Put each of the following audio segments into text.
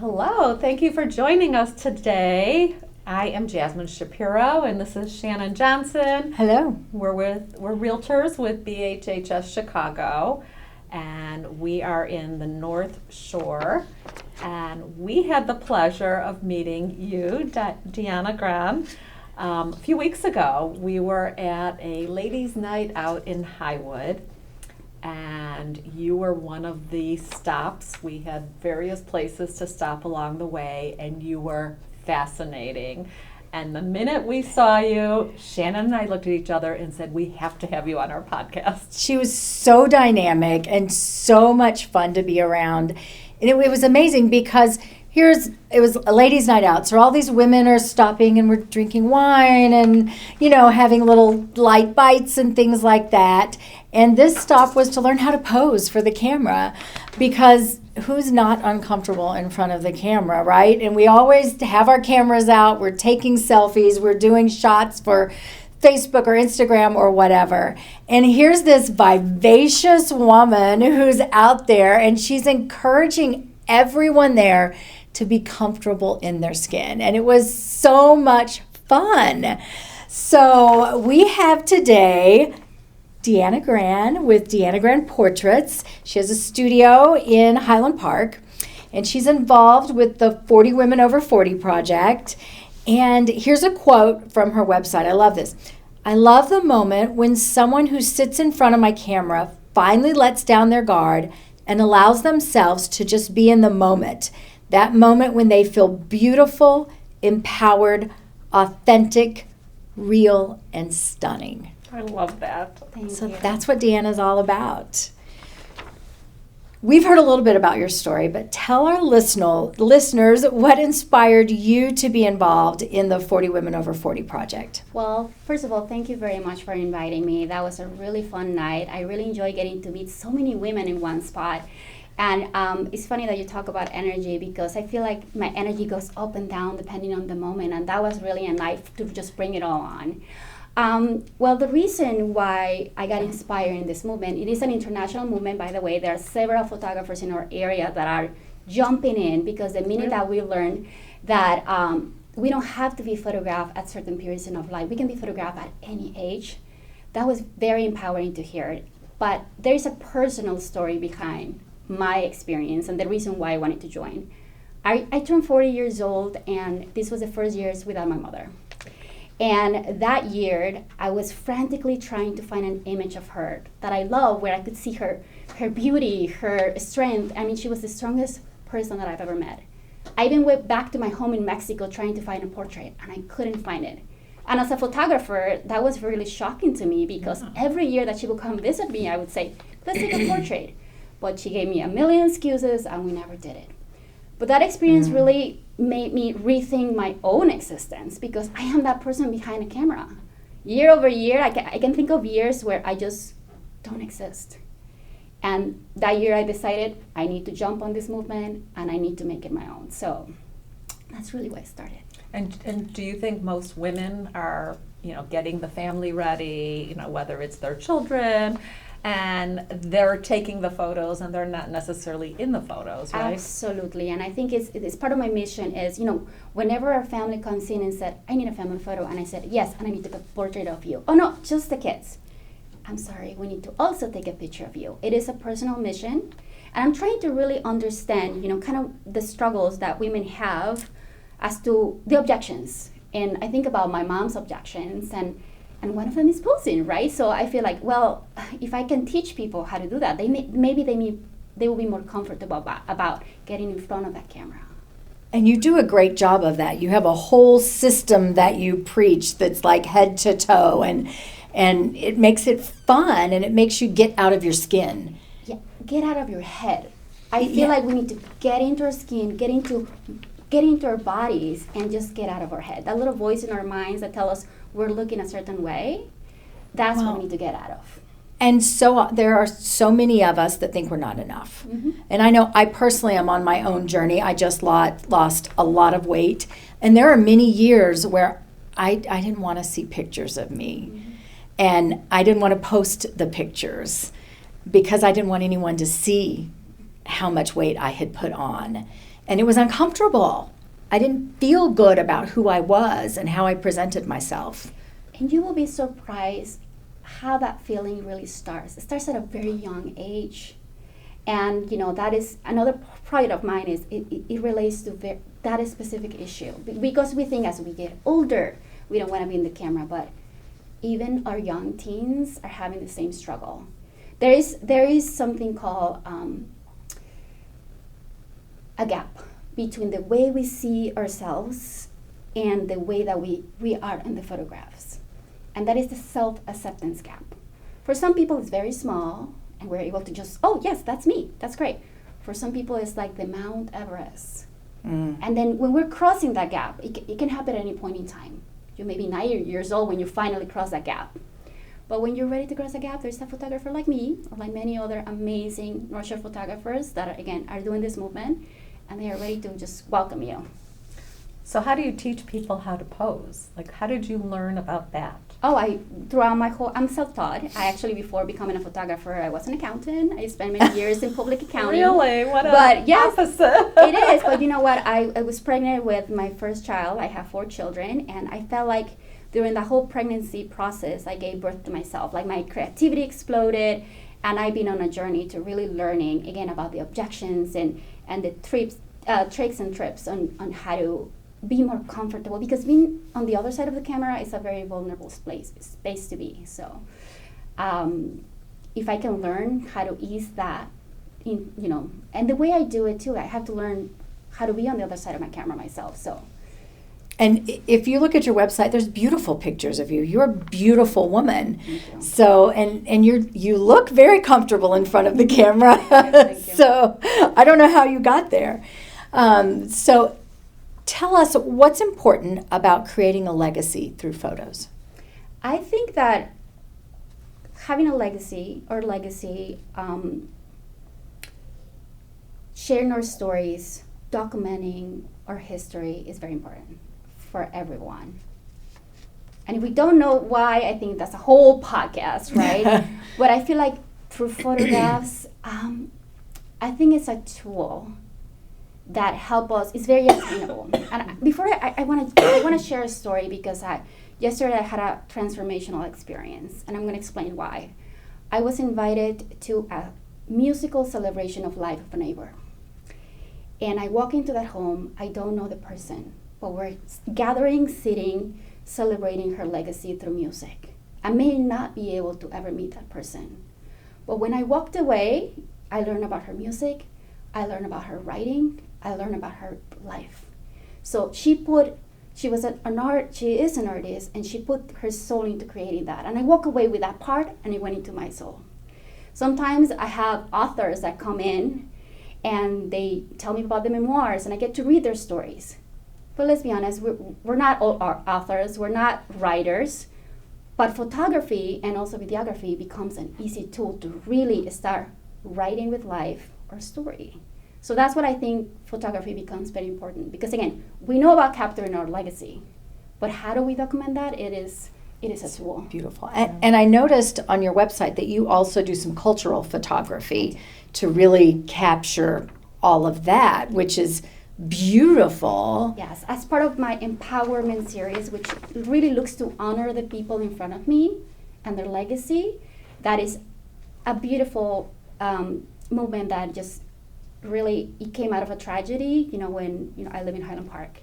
Hello, thank you for joining us today. I am Jasmine Shapiro and this is Shannon Johnson. Hello. We're realtors with BHHS Chicago, and we are in the North Shore, and we had the pleasure of meeting you, Deanna Gran. A few weeks ago, we were at a ladies' night out in Highwood, and you were one of the stops. We had various places to stop along the way, and you were fascinating. And the minute we saw you, Shannon and I looked at each other and said, we have to have you on our podcast. She was so dynamic and so much fun to be around. And it was amazing because it was a ladies' night out. So all these women are stopping and we're drinking wine and, having little light bites and things like that. And this stop was to learn how to pose for the camera, because who's not uncomfortable in front of the camera, right? And we always have our cameras out. We're taking selfies. We're doing shots for Facebook or Instagram or whatever. And here's this vivacious woman who's out there, and she's encouraging everyone there to be comfortable in their skin. And it was so much fun. So we have today Deanna Gran with Deanna Gran Portraits. She has a studio in Highland Park, and she's involved with the 40 Women Over 40 project. And here's a quote from her website. I love this. I love the moment when someone who sits in front of my camera finally lets down their guard and allows themselves to just be in the moment. That moment when they feel beautiful, empowered, authentic, real, and stunning. I love that. Thank So you. that's what Deanna's all about. We've heard a little bit about your story, but tell our listeners what inspired you to be involved in the 40 Women Over 40 project. Well, first of all, thank you very much for inviting me. That was a really fun night. I really enjoyed getting to meet so many women in one spot. And it's funny that you talk about energy, because I feel like my energy goes up and down depending on the moment. And that was really a night to just bring it all on. Well, the reason why I got inspired in this movement, it is an international movement, by the way. There are several photographers in our area that are jumping in, because the minute that we learn that we don't have to be photographed at certain periods of life, we can be photographed at any age, that was very empowering to hear. But there is a personal story behind my experience and the reason why I wanted to join. I turned 40 years old, and this was the first years without my mother. And that year, I was frantically trying to find an image of her that I love, where I could see her beauty, her strength. I mean, she was the strongest person that I've ever met. I even went back to my home in Mexico trying to find a portrait, and I couldn't find it. And as a photographer, that was really shocking to me, because every year that she would come visit me, I would say, let's take a portrait. But she gave me a million excuses, and we never did it. But that experience really made me rethink my own existence, because I am that person behind a camera. Year over year, I can think of years where I just don't exist. And that year I decided I need to jump on this movement and I need to make it my own. So that's really why I started. And do you think most women are, getting the family ready, whether it's their children, and they're taking the photos and they're not necessarily in the photos, right? Absolutely. And I think it's part of my mission is, whenever our family comes in and said, I need a family photo, and I said, yes, and I need to take a portrait of you. Oh no, just the kids. I'm sorry, we need to also take a picture of you. It is a personal mission. And I'm trying to really understand, kind of the struggles that women have as to the objections. And I think about my mom's objections, and one of them is posing, right? So I feel like, well, if I can teach people how to do that, maybe they will be more comfortable about getting in front of that camera. And you do a great job of that. You have a whole system that you preach that's like head to toe, and it makes it fun, and it makes you get out of your skin. Yeah, get out of your head. I feel like we need to get into our skin, get into our bodies, and just get out of our head. That little voice in our minds that tell us we're looking a certain way, that's what we need to get out of. And so there are so many of us that think we're not enough. Mm-hmm. And I know I personally am on my own journey. I just lost a lot of weight. And there are many years where I didn't want to see pictures of me. Mm-hmm. And I didn't want to post the pictures because I didn't want anyone to see how much weight I had put on. and it was uncomfortable. I didn't feel good about who I was and how I presented myself. And you will be surprised how that feeling really starts. It starts at a very young age. And that is another project of mine, is it relates to that specific issue. Because we think as we get older, we don't want to be in the camera, but even our young teens are having the same struggle. There is something called a gap between the way we see ourselves and the way that we are in the photographs. And that is the self-acceptance gap. For some people, it's very small, and we're able to just, oh, yes, that's me. That's great. For some people, it's like the Mount Everest. And then when we're crossing that gap, it can happen at any point in time. You may be 9 years old when you finally cross that gap. But when you're ready to cross the gap, there's a photographer like me, or like many other amazing North Shore photographers that, are doing this movement, and they are ready to just welcome you. So how do you teach people how to pose? Like, how did you learn about that? I'm self-taught. I actually, before becoming a photographer, I was an accountant. I spent many years in public accounting. Really? Yes, opposite. It is. But you know what? I was pregnant with my first child. I have 4 children, and I felt like during the whole pregnancy process, I gave birth to myself. Like, my creativity exploded, and I've been on a journey to really learning, again, about the objections and the tricks and tips on how to be more comfortable, because being on the other side of the camera is a very vulnerable space to be. So if I can learn how to ease that, and the way I do it too, I have to learn how to be on the other side of my camera myself. So. And if you look at your website, there's beautiful pictures of you. You're a beautiful woman. Thank you. So, and you look very comfortable in front of the camera. Thank you. So I don't know how you got there. So tell us what's important about creating a legacy through photos. I think that having a legacy, sharing our stories, documenting our history is very important for everyone. And if we don't know why, I think that's a whole podcast, right? But I feel like through photographs, I think it's a tool that help us. It's very attainable. And before I want to share a story, because yesterday I had a transformational experience, and I'm going to explain why. I was invited to a musical celebration of life of a neighbor. And I walk into that home, I don't know the person, but we're gathering, sitting, celebrating her legacy through music. I may not be able to ever meet that person. But when I walked away, I learned about her music, I learned about her writing, I learned about her life. So she is an artist, and she put her soul into creating that. And I walk away with that part, and it went into my soul. Sometimes I have authors that come in, and they tell me about the memoirs, and I get to read their stories. But let's be honest, we're not all authors, we're not writers, but photography and also videography becomes an easy tool to really start writing with life or story. So that's what I think photography becomes very important, because again, we know about capturing our legacy, but how do we document that? It is a tool. Beautiful. And I noticed on your website that you also do some cultural photography to really capture all of that, which is beautiful. Yes, as part of my empowerment series, which really looks to honor the people in front of me and their legacy, that is a beautiful movement that just really, it came out of a tragedy, when I live in Highland Park.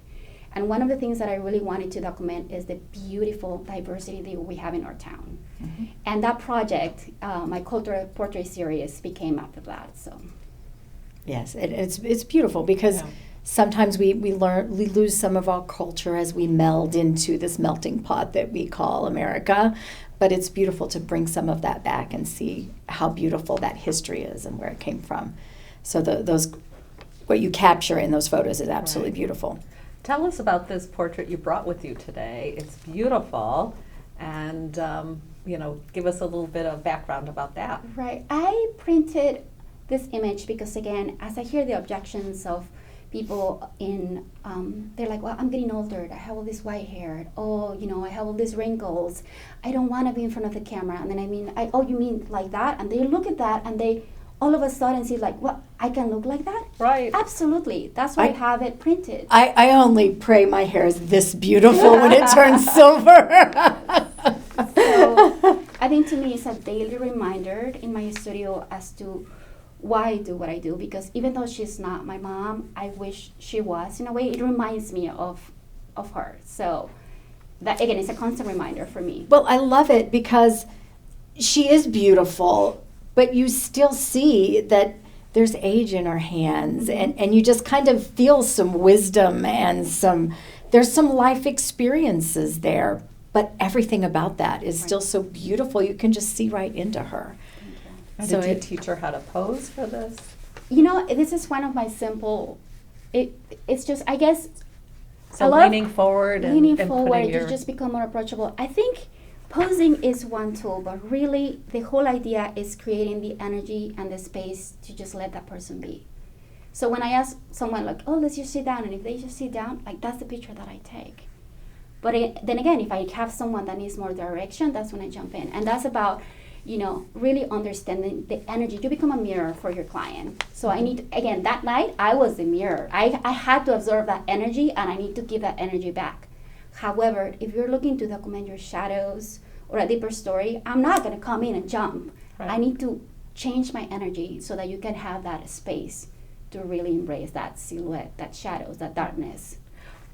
And one of the things that I really wanted to document is the beautiful diversity that we have in our town. Mm-hmm. And that project, my cultural portrait series, became after that. So, yes, it's beautiful, because sometimes we lose some of our culture as we meld into this melting pot that we call America. But it's beautiful to bring some of that back and see how beautiful that history is and where it came from. So what you capture in those photos is absolutely beautiful. Tell us about this portrait you brought with you today. It's beautiful, and give us a little bit of background about that. Right. I printed this image because, again, as I hear the objections of people they're like, well, I'm getting older. I have all this white hair. Oh, I have all these wrinkles. I don't want to be in front of the camera. And then oh, you mean like that? And they look at that and they all of a sudden see like, what, I can look like that? Right. Absolutely. That's why I have it printed. I only pray my hair is this beautiful when it turns silver. So I think to me it's a daily reminder in my studio as to why I do what I do, because even though she's not my mom, I wish she was. In a way, it reminds me of her. So that, again, is a constant reminder for me. Well, I love it because she is beautiful, but you still see that there's age in her hands, and you just kind of feel some wisdom and there's some life experiences there, but everything about that is still so beautiful. You can just see right into her. And So did you it- teach her how to pose for this? You know, this is one of my simple, it's just, I guess, So I love leaning forward and leaning and forward, putting you your, just become more approachable. I think posing is one tool, but really the whole idea is creating the energy and the space to just let that person be. So when I ask someone like, oh, let's just sit down, and if they just sit down, like that's the picture that I take. But then again, if I have someone that needs more direction, that's when I jump in. And that's about, you know, really understanding the energy. You become a mirror for your client. So I need, again, that night, I was the mirror. I had to absorb that energy, and I need to give that energy back. However, if you're looking to document your shadows or a deeper story, I'm not going to come in and jump. Right. I need to change my energy so that you can have that space to really embrace that silhouette, that shadows, that darkness.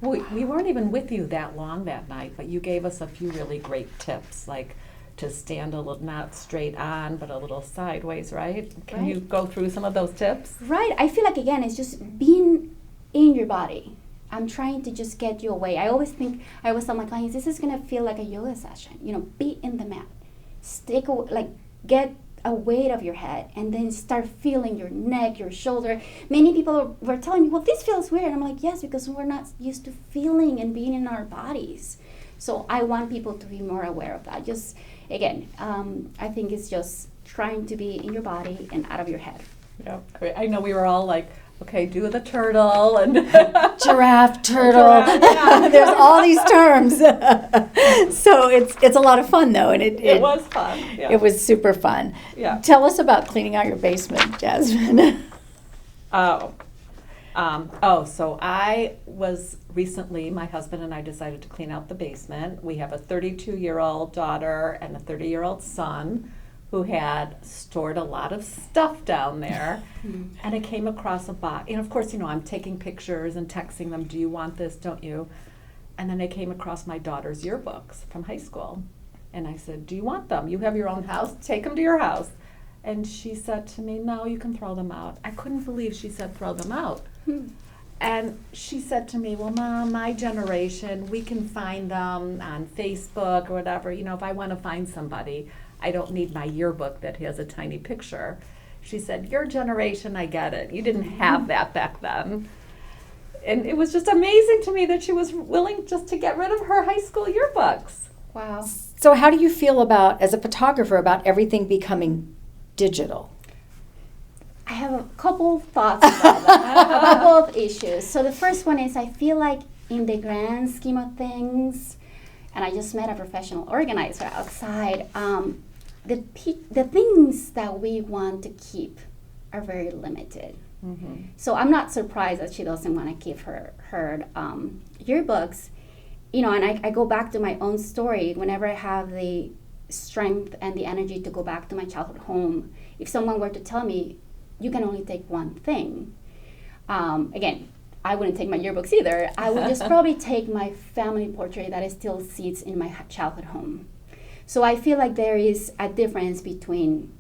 we weren't even with you that long that night, but you gave us a few really great tips, like to stand a little, not straight on, but a little sideways, right? Can you Right. go through some of those tips? Right. I feel like, again, it's just being in your body. I'm trying to just get you away. I always tell my clients, this is going to feel like a yoga session. You know, be in the mat. Get a weight of your head, and then start feeling your neck, your shoulder. Many people were telling me, well, this feels weird. I'm like, yes, because we're not used to feeling and being in our bodies. So I want people to be more aware of that. Just, again, I think it's just trying to be in your body and out of your head. Yeah, great. I know we were all like, okay, do the turtle and Giraffe, turtle. Giraffe, yeah. There's all these terms. So it's a lot of fun though, and it was fun. Yeah. it was super fun. Yeah. Tell us about cleaning out your basement, Jasmine. So I was recently, my husband and I decided to clean out the basement. We have a 32-year-old daughter and a 30-year-old son who had stored a lot of stuff down there. And I came across a box. And of course, I'm taking pictures and texting them, do you want this, don't you? And then I came across my daughter's yearbooks from high school. And I said, do you want them? You have your own house, take them to your house. And she said to me, no, you can throw them out. I couldn't believe she said throw them out. And she said to me, well, Mom, my generation, we can find them on Facebook or whatever. If I want to find somebody, I don't need my yearbook that has a tiny picture. She said, your generation, I get it. You didn't have that back then. And it was just amazing to me that she was willing just to get rid of her high school yearbooks. Wow. So how do you feel about, as a photographer, about everything becoming digital? I have a couple thoughts about that, about both issues. So the first one is, I feel like in the grand scheme of things, and I just met a professional organizer outside, the things that we want to keep are very limited. Mm-hmm. So I'm not surprised that she doesn't want to keep her yearbooks. And I go back to my own story. Whenever I have the strength and the energy to go back to my childhood home, if someone were to tell me, you can only take one thing, again, I wouldn't take my yearbooks either. I would just probably take my family portrait that still sits in my childhood home. So I feel like there is a difference between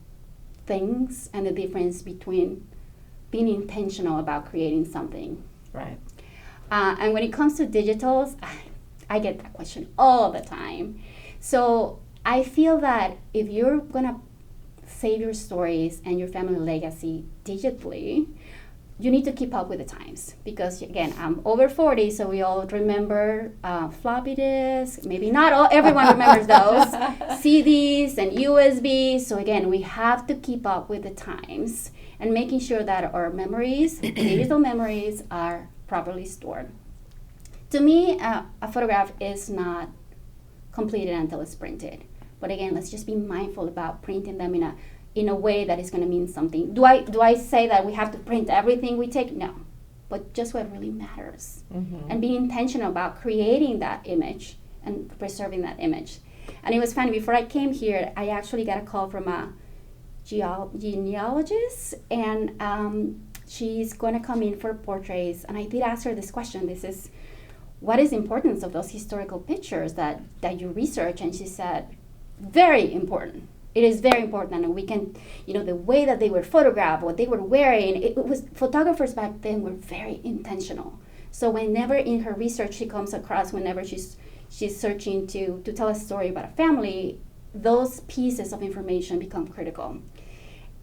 things and the difference between being intentional about creating something. Right. And when it comes to digitals, I get that question all the time. So I feel that if you're gonna save your stories and your family legacy digitally, you need to keep up with the times, because again, I'm over 40, so we all remember floppy disks. Maybe not everyone remembers those. CDs and USB. So again, we have to keep up with the times and making sure that our memories, digital memories, are properly stored. To me, a photograph is not completed until it's printed. But again, let's just be mindful about printing them in a in a way that is going to mean something. Do I say that we have to print everything we take? No, but just what really matters, and be intentional about creating that image and preserving that image. And it was funny, before I came here, I actually got a call from a genealogist, and she's going to come in for portraits. And I did ask her this question. This is, what is the importance of those historical pictures that you research? And she said, very important. It is very important. And we can, the way that they were photographed, what they were wearing, it was, photographers back then were very intentional. So whenever in her research she comes across, whenever she's searching to tell a story about a family, those pieces of information become critical.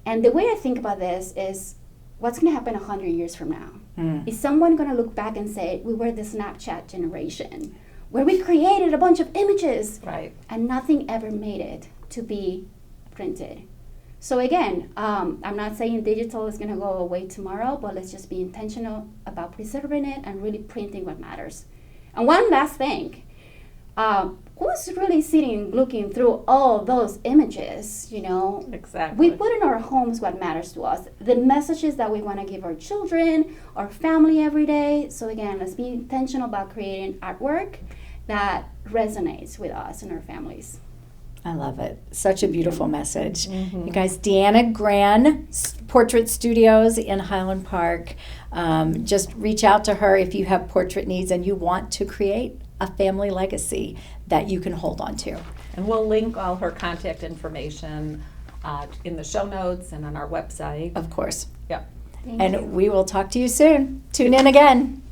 And the way I think about this is, what's going to happen 100 years from now? Is someone going to look back and say, we were the Snapchat generation, where we created a bunch of images, Right. and nothing ever made it to be printed? So again, I'm not saying digital is going to go away tomorrow, but let's just be intentional about preserving it and really printing what matters. And one last thing, who's really sitting looking through all those images? Exactly. We put in our homes what matters to us, the messages that we want to give our children, our family every day. So again, let's be intentional about creating artwork that resonates with us and our families. I love it. Such a beautiful message. You guys, Deanna Gran, Portrait Studios in Highland Park. Just reach out to her if you have portrait needs and you want to create a family legacy that you can hold on to. And we'll link all her contact information in the show notes and on our website. Of course. Yep. Thank you. And we will talk to you soon. Tune in again.